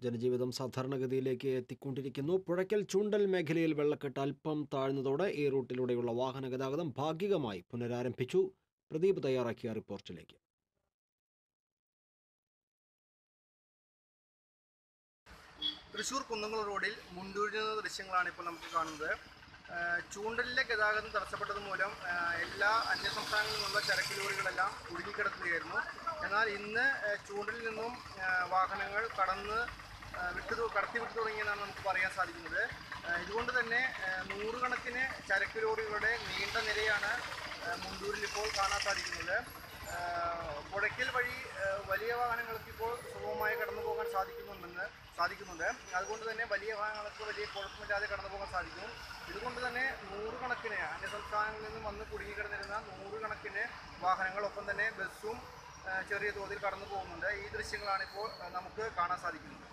ജനജീവിതം സാധാരണഗതിയിലേക്ക് എത്തിക്കൊണ്ടിരിക്കുന്നു. പുഴയ്ക്കൽ ചൂണ്ടൽ മേഖലയിൽ വെള്ളക്കെട്ട് അല്പം താഴ്ന്നതോടെ ഈ റൂട്ടിലൂടെയുള്ള വാഹന ഗതാഗതം ഭാഗികമായി പുനരാരംഭിച്ചു. പ്രദീപ് തയ്യാറാക്കിയ റിപ്പോർട്ടിലേക്ക്. തൃശ്ശൂർ കുന്നംകുളം റോഡിൽ മുണ്ടൂരിൽ ദൃശ്യങ്ങളാണ് ഇപ്പോൾ നമുക്ക് കാണുന്നത്. ചൂണ്ടലിലെ ഗതാഗതം തടസ്സപ്പെട്ടത് മൂലം എല്ലാ അന്യസംസ്ഥാനങ്ങളിൽ നിന്നുള്ള ചരക്ക് ലോറികളെല്ലാം കുടുങ്ങിക്കിടക്കുകയായിരുന്നു. എന്നാൽ ഇന്ന് ചൂണ്ടലിൽ നിന്നും വാഹനങ്ങൾ കടത്തിവിട്ടു തുടങ്ങിയെന്നാണ് നമുക്ക് പറയാൻ സാധിക്കുന്നത്. ഇതുകൊണ്ട് തന്നെ നൂറുകണക്കിന് ചരക്ക് ലോറികളുടെ നീണ്ട നിരയാണ് മുണ്ടൂരിൽ ഇപ്പോൾ കാണാൻ സാധിക്കുന്നത്. പുഴയ്ക്കൽ വഴി വലിയ വാഹനങ്ങൾക്ക് ഇപ്പോൾ സുഗമമായി കടന്നു പോകാൻ സാധിക്കുന്നുണ്ട്. അതുകൊണ്ട് തന്നെ വലിയ വാഹനങ്ങൾക്ക് വലിയ കുഴപ്പമില്ലാതെ കടന്നു പോകാൻ സാധിക്കും. ഇതുകൊണ്ട് തന്നെ നൂറുകണക്കിന് അന്യസംസ്ഥാനങ്ങളിൽ നിന്നും വന്ന് കുടുങ്ങിക്കിടന്നിരുന്ന നൂറുകണക്കിന് വാഹനങ്ങൾ, ഒപ്പം തന്നെ ബസ്സും ചെറിയ തോതിൽ കടന്നു പോകുന്നുണ്ട്. ഈ ദൃശ്യങ്ങളാണ് ഇപ്പോൾ നമുക്ക് കാണാൻ സാധിക്കുന്നത്.